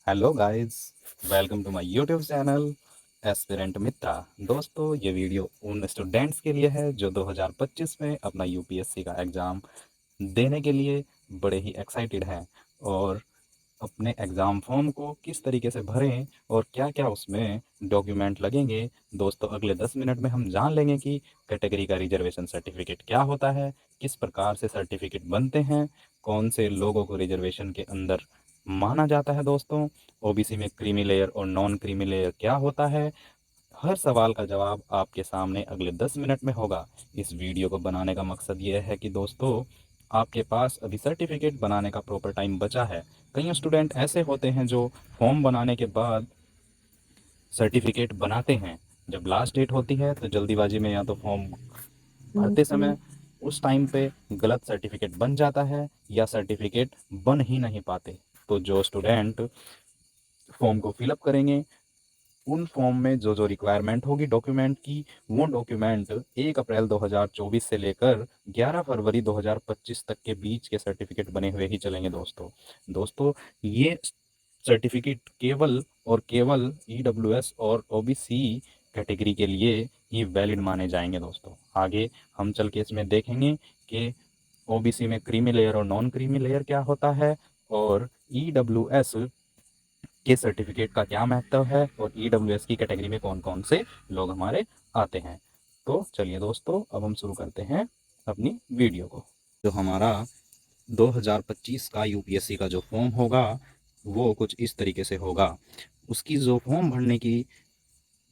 Hello guys, welcome to my YouTube channel aspirant Mitra. दोस्तों, ये video उन स्टूडेंट्स के लिए है जो 2025 में अपना यूपीएससी का एग्ज़ाम देने के लिए बड़े ही एक्साइटेड हैं और अपने एग्ज़ाम फॉर्म को किस तरीके से भरें और क्या क्या उसमें डॉक्यूमेंट लगेंगे। दोस्तों, अगले 10 मिनट में हम जान लेंगे कि कैटेगरी का रिजर्वेशन सर्टिफिकेट क्या होता है, किस प्रकार से सर्टिफिकेट बनते हैं, कौन से लोगों को रिजर्वेशन के अंदर माना जाता है। दोस्तों, ओबीसी में क्रीमी लेयर और नॉन क्रीमी लेयर क्या होता है, हर सवाल का जवाब आपके सामने अगले 10 मिनट में होगा। इस वीडियो को बनाने का मकसद ये है कि दोस्तों, आपके पास अभी सर्टिफिकेट बनाने का प्रॉपर टाइम बचा है। कई स्टूडेंट ऐसे होते हैं जो फॉर्म बनाने के बाद सर्टिफिकेट बनाते हैं। जब लास्ट डेट होती है तो जल्दीबाजी में या तो फॉर्म भरते समय उस टाइम पे गलत सर्टिफिकेट बन जाता है या सर्टिफिकेट बन ही नहीं पाते। तो जो स्टूडेंट फॉर्म को फिलअप करेंगे, उन फॉर्म में जो जो रिक्वायरमेंट होगी डॉक्यूमेंट की, वो डॉक्यूमेंट 1 अप्रैल 2024 से लेकर 11 फरवरी 2025 तक के बीच के सर्टिफिकेट बने हुए ही चलेंगे। दोस्तों, ये सर्टिफिकेट केवल और केवल ईडब्ल्यूएस और ओबीसी कैटेगरी के लिए ही वैलिड माने जाएंगे। दोस्तों, आगे हम चल के इसमें देखेंगे कि ओबीसी में क्रीमी लेयर और नॉन क्रीमी लेयर क्या होता है और ईडब्ल्यूएस के सर्टिफिकेट का क्या महत्व है और ईडब्ल्यूएस की कैटेगरी में कौन कौन से लोग हमारे आते हैं। तो चलिए दोस्तों, अब हम शुरू करते हैं अपनी वीडियो को। जो हमारा 2025 का यूपीएससी का जो फॉर्म होगा वो कुछ इस तरीके से होगा। उसकी जो फॉर्म भरने की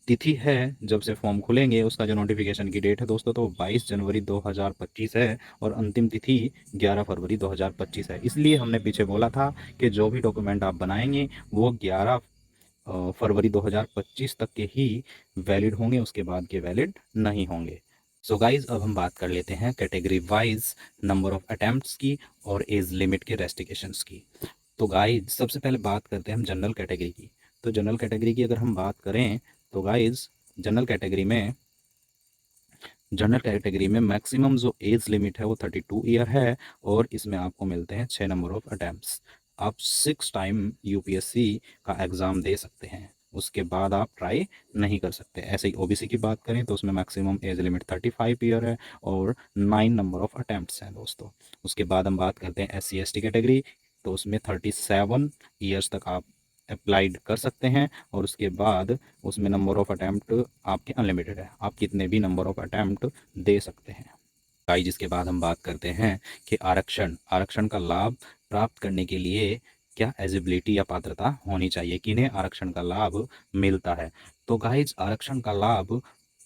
तिथि है, जब से फॉर्म खुलेंगे उसका जो नोटिफिकेशन की डेट है दोस्तों, तो 22 जनवरी 2025 है और अंतिम तिथि 11 फरवरी 2025 है। इसलिए हमने पीछे बोला था कि जो भी डॉक्यूमेंट आप बनाएंगे वो 11 फरवरी 2025 तक के ही वैलिड होंगे, उसके बाद के वैलिड नहीं होंगे। सो गाइज, अब हम बात कर लेते हैं category wise number of attempts की और एज लिमिट के रेस्ट्रिक्शंस की। तो गाइज, सबसे पहले बात करते हैं हम जनरल कैटेगरी की। तो जनरल कैटेगरी की अगर हम बात करें तो गाइज, जनरल कैटेगरी में मैक्सिमम जो एज लिमिट है वो 32 ईयर है और इसमें आपको मिलते हैं 6 नंबर ऑफ अटैम्प्ट्स। आप 6 टाइम यूपीएससी का एग्ज़ाम दे सकते हैं, उसके बाद आप ट्राई नहीं कर सकते। ऐसे ही ओबीसी की बात करें तो उसमें मैक्सिमम एज लिमिट 35 ईयर है और 9 नंबर ऑफ अटैम्प्ट्स हैं दोस्तों। उसके बाद हम बात करते हैं एससी एसटी कैटेगरी, तो उसमें 37 ईयर्स तक आप अप्लाइड कर सकते हैं और उसके बाद उसमें नंबर ऑफ अटैम्प्ट आपके अनलिमिटेड है, आप कितने भी नंबर ऑफ अटैम्प्ट दे सकते हैं। गाइस, जिसके बाद हम बात करते हैं कि आरक्षण आरक्षण का लाभ प्राप्त करने के लिए क्या एलिजिबिलिटी या पात्रता होनी चाहिए, किन्हें आरक्षण का लाभ मिलता है। तो गाइज, आरक्षण का लाभ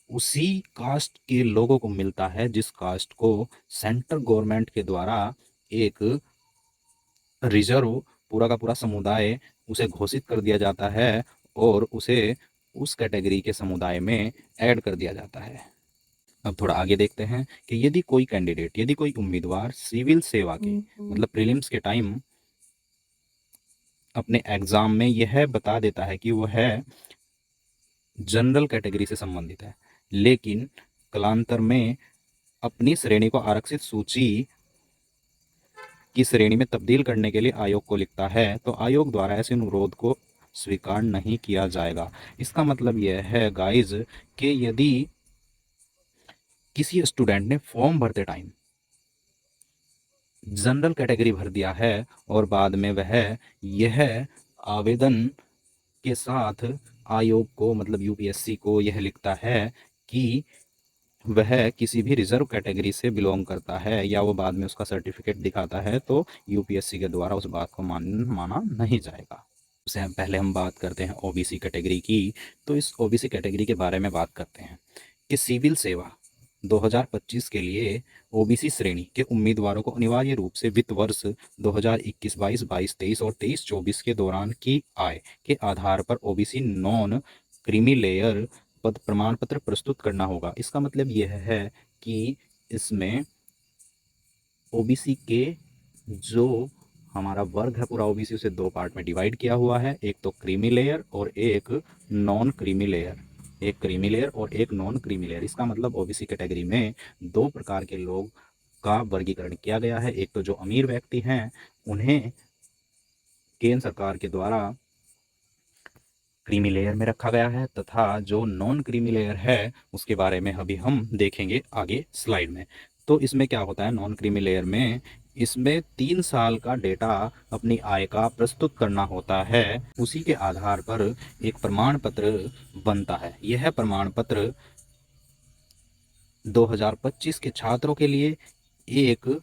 उसी कास्ट के लोगों को मिलता है जिस कास्ट को सेंट्रल गवर्नमेंट के द्वारा एक रिजर्व, पूरा का पूरा समुदाय उसे घोषित कर दिया जाता है और उसे उस कैटेगरी के समुदाय में ऐड कर दिया जाता है। अब थोड़ा आगे देखते हैं कि यदि कोई उम्मीदवार सिविल सेवा के मतलब प्रीलिम्स के टाइम अपने एग्जाम में यह बता देता है कि वह है जनरल कैटेगरी से संबंधित है, लेकिन कालांतर में अपनी श्रेणी को आरक्षित सूची की श्रेणी में तब्दील करने के लिए आयोग को लिखता है, तो आयोग द्वारा ऐसे अनुरोध को स्वीकार नहीं किया जाएगा। इसका मतलब यह है गाइज कि यदि किसी स्टूडेंट ने फॉर्म भरते टाइम जनरल कैटेगरी भर दिया है और बाद में वह यह आवेदन के साथ आयोग को मतलब यूपीएससी को यह लिखता है कि वह किसी भी रिजर्व कैटेगरी से बिलोंग करता है या वो बाद में उसका सर्टिफिकेट दिखाता है, तो यूपीएससी के द्वारा उस बात को माना नहीं जाएगा। उससे पहले हम बात करते हैं ओबीसी कैटेगरी की। तो इस ओबीसी कैटेगरी के बारे में बात करते हैं कि सिविल सेवा 2025 के लिए ओबीसी श्रेणी के उम्मीदवारों को अनिवार्य रूप से वित्त वर्ष 2021-22, 22-23 और 23-24 के दौरान की आय के आधार पर ओबीसी नॉन क्रीमी लेयर पद प्रमाण पत्र प्रस्तुत करना होगा। इसका मतलब यह है कि इसमें ओबीसी के जो हमारा वर्ग है पूरा ओबीसी उसे दो पार्ट में डिवाइड किया हुआ है, एक तो क्रीमी लेयर और एक नॉन क्रीमी लेयर, एक क्रीमी लेयर और एक नॉन क्रीमी लेयर। इसका मतलब ओबीसी कैटेगरी में दो प्रकार के लोग का वर्गीकरण किया गया है। एक तो जो अमीर व्यक्ति हैं, उन्हें केंद्र सरकार के द्वारा क्रीमी लेयर में रखा गया है, तथा जो नॉन क्रीमी लेयर है उसके बारे में अभी हम देखेंगे आगे स्लाइड में। तो इसमें क्या होता है, नॉन क्रीमी लेयर में इसमें 3 साल का डेटा अपनी आय का प्रस्तुत करना होता है। उसी के आधार पर एक प्रमाण पत्र बनता है। यह प्रमाण पत्र 2025 के छात्रों के लिए 1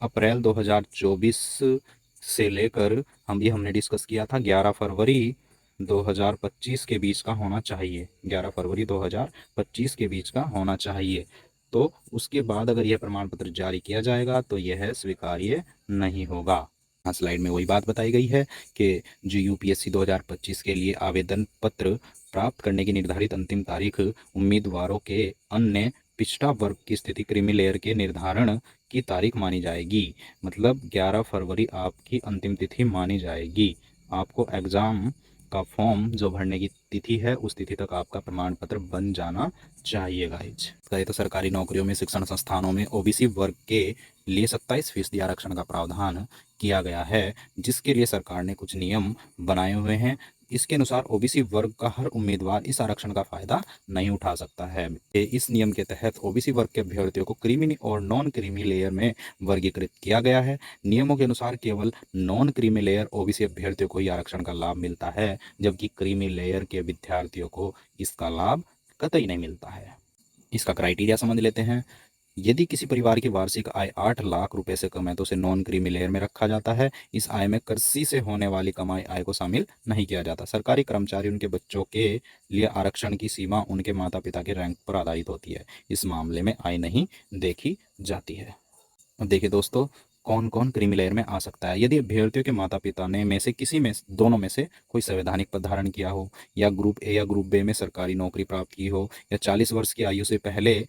अप्रैल 2024 से लेकर हमने डिस्कस किया था 11 फरवरी 2025 के बीच का होना चाहिए। 11 फरवरी 2025 के बीच का होना चाहिए। तो उसके बाद अगर यह प्रमाण पत्र जारी किया जाएगा तो यह स्वीकार्य नहीं होगा। हाँ, स्लाइड में वही बात बताई गई है कि जो यूपीएससी 2025 के लिए आवेदन पत्र प्राप्त करने की निर्धारित अंतिम तारीख उम्मीदवारों के अन्य पिछड़ा वर्ग की स्थिति क्रीमी लेयर के निर्धारण की तारीख मानी जाएगी। मतलब 11 फरवरी आपकी अंतिम तिथि मानी जाएगी। आपको एग्ज़ाम का फॉर्म जो भरने की तिथि है उस तिथि तक आपका प्रमाण पत्र बन जाना चाहिए गाइज। कहे तो सरकारी नौकरियों में, शिक्षण संस्थानों में ओबीसी वर्ग के लिए 27% आरक्षण का प्रावधान किया गया है, जिसके लिए सरकार ने कुछ नियम बनाए हुए हैं। इसके अनुसार ओबीसी वर्ग का हर उम्मीदवार इस आरक्षण का फायदा नहीं उठा सकता है। इस नियम के तहत ओबीसी वर्ग के अभ्यर्थियों को क्रीमी और नॉन क्रीमी लेयर में वर्गीकृत किया गया है। नियमों के अनुसार केवल नॉन क्रीमी लेयर ओबीसी अभ्यर्थियों को ही आरक्षण का लाभ मिलता है, जबकि क्रीमी लेयर के विद्यार्थियों को इसका लाभ कतई नहीं मिलता है। इसका क्राइटेरिया समझ लेते हैं। यदि किसी परिवार की वार्षिक आय 8 लाख रुपए से कम है तो उसे नॉन क्रीमी लेयर में रखा जाता है। इस आय में कृषि से होने वाली कमाई आय को शामिल नहीं किया जाता। सरकारी कर्मचारी उनके बच्चों के लिए आरक्षण की सीमा उनके माता पिता के रैंक पर आधारित होती है। इस मामले में आय नहीं देखी जाती है। अब देखिए दोस्तों, कौन कौन क्रीमी लेयर में आ सकता है। यदि अभ्यर्थियों के माता पिता ने में से किसी में दोनों में से कोई संवैधानिक पद धारण किया हो, या ग्रुप ए या ग्रुप बी में सरकारी नौकरी प्राप्त की हो, या 40 वर्ष की आयु से पहले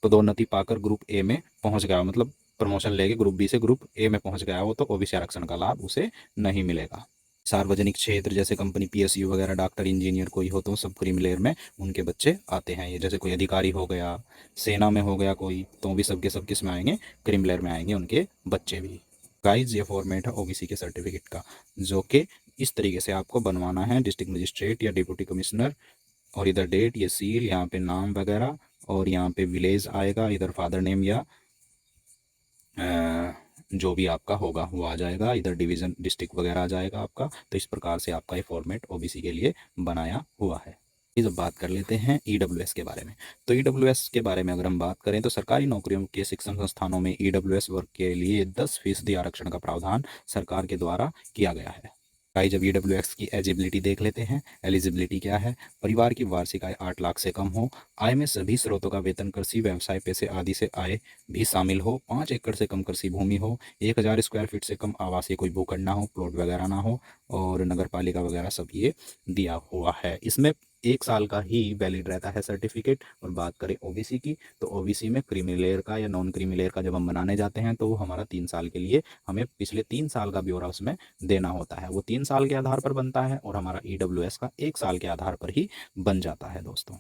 पदोन्नति पाकर ग्रुप ए में पहुंच गया हो, मतलब प्रमोशन लेके ग्रुप बी से ग्रुप ए में पहुंच गया हो, तो ओबीसी आरक्षण का लाभ उसे नहीं मिलेगा। सार्वजनिक क्षेत्र जैसे कंपनी, पीएसयू वगैरह, डॉक्टर, इंजीनियर कोई हो तो सब क्रीमी लेयर में उनके बच्चे आते हैं। ये जैसे कोई अधिकारी हो गया, सेना में हो गया कोई, तो भी सबके सब किस में आएंगे, क्रीमी लेयर में आएंगे उनके बच्चे भी। गाइज, ये फॉर्मेट है ओबीसी के सर्टिफिकेट का, जो कि इस तरीके से आपको बनवाना है। डिस्ट्रिक्ट मजिस्ट्रेट या डिप्टी कमिश्नर, और इधर डेट, ये सील, यहाँ पे नाम वगैरह, और यहाँ पे विलेज आएगा, इधर फादर नेम या जो भी आपका होगा वो आ जाएगा, इधर डिवीज़न डिस्ट्रिक्ट वगैरह आ जाएगा आपका। तो इस प्रकार से आपका ये फॉर्मेट ओबीसी के लिए बनाया हुआ है। जब बात कर लेते हैं ईडब्ल्यूएस के बारे में, तो ईडब्ल्यूएस के बारे में अगर हम बात करें तो सरकारी नौकरियों के शिक्षण संस्थानों में ईडब्ल्यूएस वर्ग के लिए 10% आरक्षण का प्रावधान सरकार के द्वारा किया गया है। गाइस, जब ईडब्ल्यूएस की एलिजिबिलिटी देख लेते हैं। एलिजिबिलिटी क्या है? परिवार की वार्षिक आय 8 लाख से कम हो, आय में सभी स्रोतों का वेतन, कृषि, व्यवसाय, पैसे आदि से आय भी शामिल हो, 5 एकड़ से कम कृषि भूमि हो, 1000 स्क्वायर फीट से कम आवासीय कोई भूखंड ना हो, प्लॉट वगैरह ना हो, और नगर पालिका वगैरह सब ये दिया हुआ है। इसमें 1 साल का ही वैलिड रहता है सर्टिफिकेट। और बात करें ओबीसी की, तो ओबीसी में क्रीमी लेयर का या नॉन क्रीमी लेयर का जब हम बनाने जाते हैं तो वो हमारा 3 साल के लिए हमें पिछले 3 साल का ब्यौरा उसमें देना होता है। वो 3 साल के आधार पर बनता है, और हमारा ईडब्ल्यूएस का 1 साल के आधार पर ही बन जाता है दोस्तों।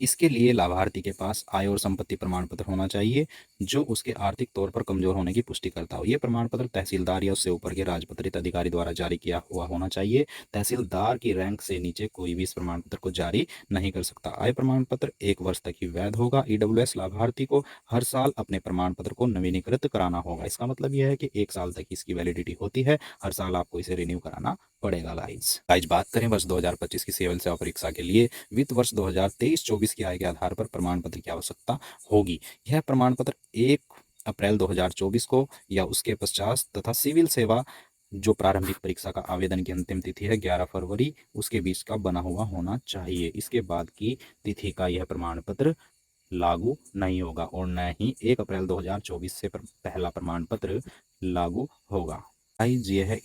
इसके लिए लाभार्थी के पास आय और संपत्ति प्रमाण पत्र होना चाहिए, जो उसके आर्थिक तौर पर कमजोर होने की पुष्टि करता हो। यह प्रमाण पत्र तहसीलदार या उससे ऊपर के राजपत्रित अधिकारी द्वारा जारी किया हुआ होना चाहिए। तहसीलदार की रैंक से नीचे कोई भी इस प्रमाण पत्र को जारी नहीं कर सकता। आय प्रमाण पत्र 1 वर्ष तक ही वैध होगा। ईडब्ल्यूएस लाभार्थी को हर साल अपने प्रमाण पत्र को नवीनीकृत कराना होगा। इसका मतलब यह है कि 1 साल तक इसकी वैलिडिटी होती है, हर साल आपको इसे रिन्यू कराना पड़ेगा। गाइज बात करें वर्ष 2025 की सिविल सेवा परीक्षा के लिए वित्त वर्ष 2023-24 की आय के आधार पर प्रमाण पत्र की आवश्यकता होगी। यह प्रमाण पत्र 1 अप्रैल 2024 को या उसके पश्चात तथा सिविल सेवा जो प्रारंभिक परीक्षा का आवेदन की अंतिम तिथि है 11 फरवरी, उसके बीच का बना हुआ होना चाहिए। इसके बाद की तिथि का यह प्रमाण पत्र लागू नहीं होगा, और न ही 1 अप्रैल 2024 से पहला प्रमाण पत्र लागू होगा। ये है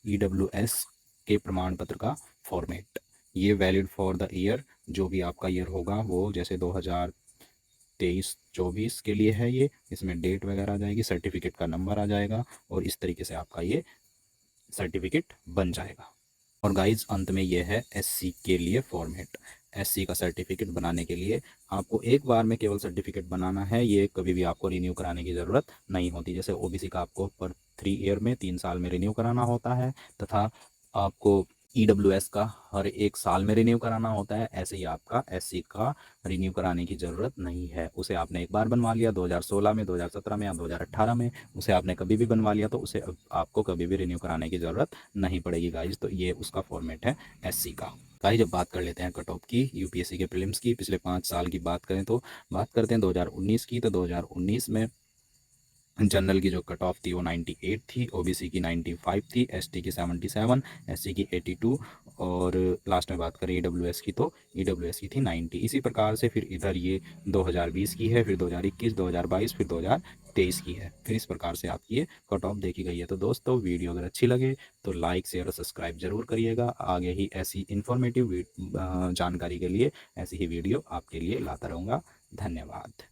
ईडब्ल्यूएस के प्रमाण पत्र का फॉर्मेट। ये वैलिड फॉर द ईयर, जो भी आपका ईयर होगा वो जैसे 2023-24 के लिए है ये। इसमें डेट वगैरह आ जाएगी, सर्टिफिकेट का नंबर आ जाएगा, और इस तरीके से आपका ये सर्टिफिकेट बन जाएगा। और गाइज अंत में ये है एससी के लिए फॉर्मेट। एससी का सर्टिफिकेट बनाने के लिए आपको एक बार में केवल सर्टिफिकेट बनाना है, ये कभी भी आपको रिन्यू कराने की ज़रूरत नहीं होती। जैसे ओबीसी का आपको पर 3 ईयर में 3 साल में रिन्यू कराना होता है, तथा आपको ईडब्ल्यूएस का हर 1 साल में रिन्यू कराना होता है, ऐसे ही आपका एससी का रिन्यू कराने की ज़रूरत नहीं है। उसे आपने एक बार बनवा लिया 2016 में, 2017 में या 2018 में, उसे आपने कभी भी बनवा लिया तो उसे अब आपको कभी भी रिन्यू कराने की ज़रूरत नहीं पड़ेगी गाइज़। तो ये उसका फॉर्मेट है एससी का। गाइज़ जब बात कर लेते हैं कट ऑफ की यूपीएससी के प्रीलिम्स की, पिछले 5 साल की बात करें तो बात करते हैं 2019 की। तो 2019 में जनरल की जो कट ऑफ थी वो 98 थी, ओबीसी की 95 थी, एसटी की 77, एससी की 82 और लास्ट में बात करें ईडब्ल्यूएस की तो ईडब्ल्यूएस की थी 90। इसी प्रकार से फिर इधर ये 2020 की है, फिर 2021, 2022, फिर 2023 की है। फिर इस प्रकार से आपकी ये कट ऑफ देखी गई है। तो दोस्तों वीडियो अगर अच्छी लगे तो लाइक शेयर और सब्सक्राइब जरूर करिएगा। आगे ही ऐसी इन्फॉर्मेटिव जानकारी के लिए ऐसी ही वीडियो आपके लिए लाता रहूँगा। धन्यवाद।